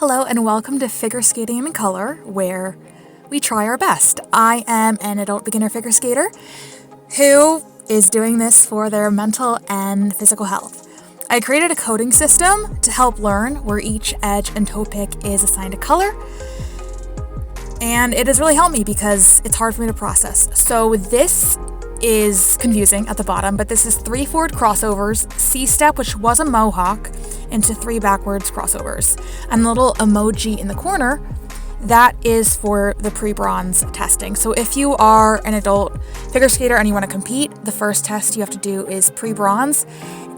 Hello and welcome to Figure Skating in Color, where we try our best. I am an adult beginner figure skater who is doing this for their mental and physical health. I created a coding system to help learn where each edge and toe pick is assigned a color, and it has really helped me because it's hard for me to process. So this is confusing at the bottom, but this is 3 forward crossovers, C-step, which was a mohawk, into 3 backwards crossovers. And the little emoji in the corner, that is for the pre-bronze testing. So if you are an adult figure skater and you want to compete, the first test you have to do is pre-bronze.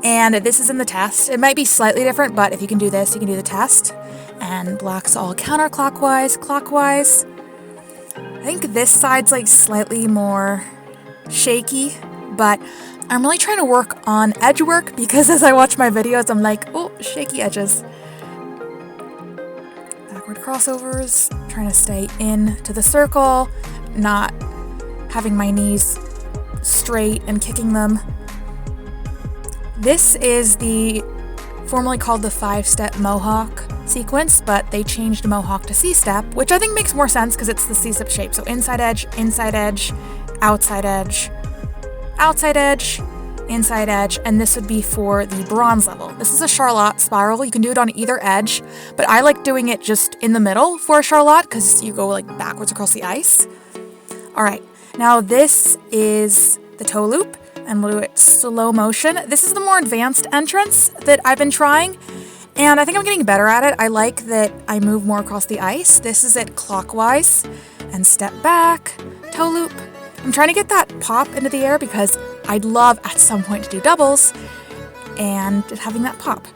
And this is in the test. It might be slightly different, but if you can do this, you can do the test. And black's all counterclockwise, clockwise. I think this side's like slightly more shaky, but I'm really trying to work on edge work because as I watch my videos, I'm like, oh, shaky edges. Backward crossovers, trying to stay in to the circle, not having my knees straight and kicking them. This is the formerly called the 5-step mohawk sequence, but they changed mohawk to C-step, which I think makes more sense because it's the C-step shape. So inside edge, outside edge, outside edge, inside edge, and this would be for the bronze level. This is a Charlotte spiral. You can do it on either edge, but I like doing it just in the middle for a Charlotte because you go like backwards across the ice. All right, now this is the toe loop, and we'll do it slow motion. This is the more advanced entrance that I've been trying, and I think I'm getting better at it. I like that I move more across the ice. This is it clockwise, and step back, toe loop. I'm trying to get that pop into the air because I'd love at some point to do doubles and having that pop.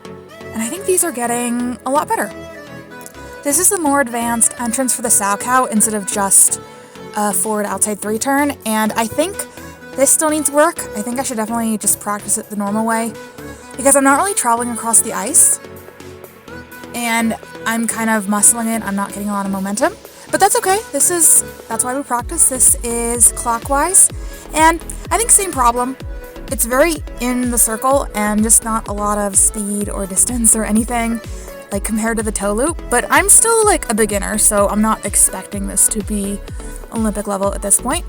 And I think these are getting a lot better. This is the more advanced entrance for the sow cow instead of just a forward outside 3 turn. And I think this still needs work. I think I should definitely just practice it the normal way because I'm not really traveling across the ice and I'm kind of muscling it. I'm not getting a lot of momentum. But that's okay. That's why we practice. This is clockwise. And I think same problem. It's very in the circle and just not a lot of speed or distance or anything like compared to the toe loop. But I'm still like a beginner, so I'm not expecting this to be Olympic level at this point.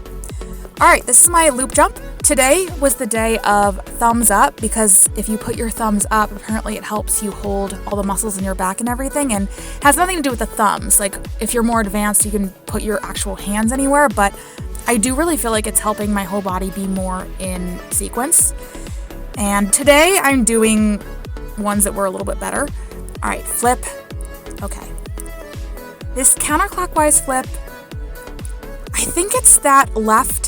All right, this is my loop jump. Today was the day of thumbs up because if you put your thumbs up, apparently it helps you hold all the muscles in your back and everything, and has nothing to do with the thumbs. Like if you're more advanced, you can put your actual hands anywhere, but I do really feel like it's helping my whole body be more in sequence. And today I'm doing ones that were a little bit better. All right, flip. Okay. This counterclockwise flip, I think it's that left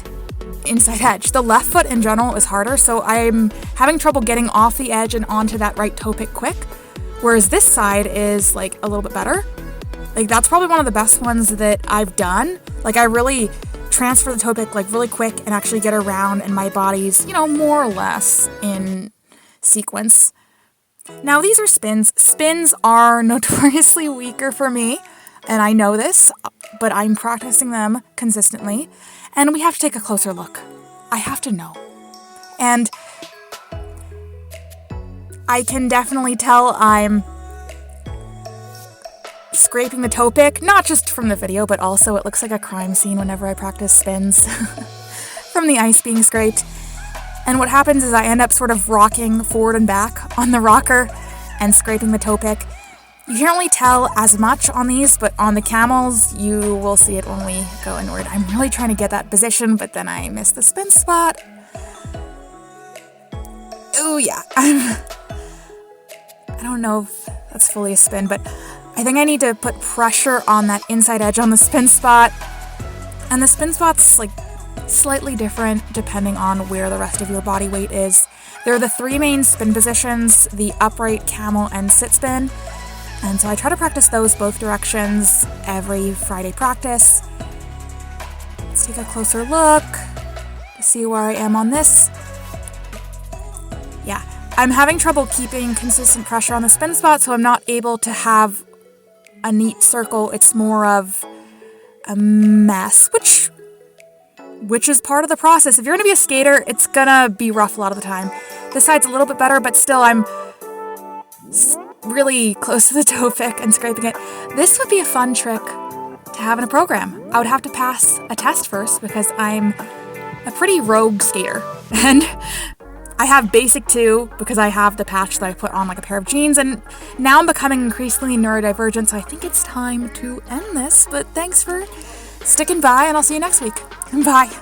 inside edge. The left foot in general is harder, so I'm having trouble getting off the edge and onto that right toe pick quick, whereas this side is like a little bit better. Like that's probably one of the best ones that I've done. Like I really transfer the toe pick like really quick and actually get around and my body's, more or less in sequence. Now these are spins. Spins are notoriously weaker for me, and I know this, but I'm practicing them consistently. And we have to take a closer look. I have to know. And I can definitely tell I'm scraping the toe pick, not just from the video, but also it looks like a crime scene whenever I practice spins from the ice being scraped. And what happens is I end up sort of rocking forward and back on the rocker and scraping the toe pick. You can't really tell as much on these, but on the camels, you will see it when we go inward. I'm really trying to get that position, but then I miss the spin spot. Oh yeah, I don't know if that's fully a spin, but I think I need to put pressure on that inside edge on the spin spot. And the spin spot's like slightly different depending on where the rest of your body weight is. There are the 3 main spin positions, the upright, camel, and sit spin. And so I try to practice those both directions every Friday practice. Let's take a closer look to see where I am on this. Yeah, I'm having trouble keeping consistent pressure on the spin spot, so I'm not able to have a neat circle. It's more of a mess, which is part of the process. If you're gonna be a skater, it's gonna be rough a lot of the time. This side's a little bit better, but still I'm really close to the toe pick and scraping it. This would be a fun trick to have in a program. I would have to pass a test first because I'm a pretty rogue skater. And I have basic 2 because I have the patch that I put on like a pair of jeans, and now I'm becoming increasingly neurodivergent, so I think it's time to end this. But thanks for sticking by, and I'll see you next week. Bye.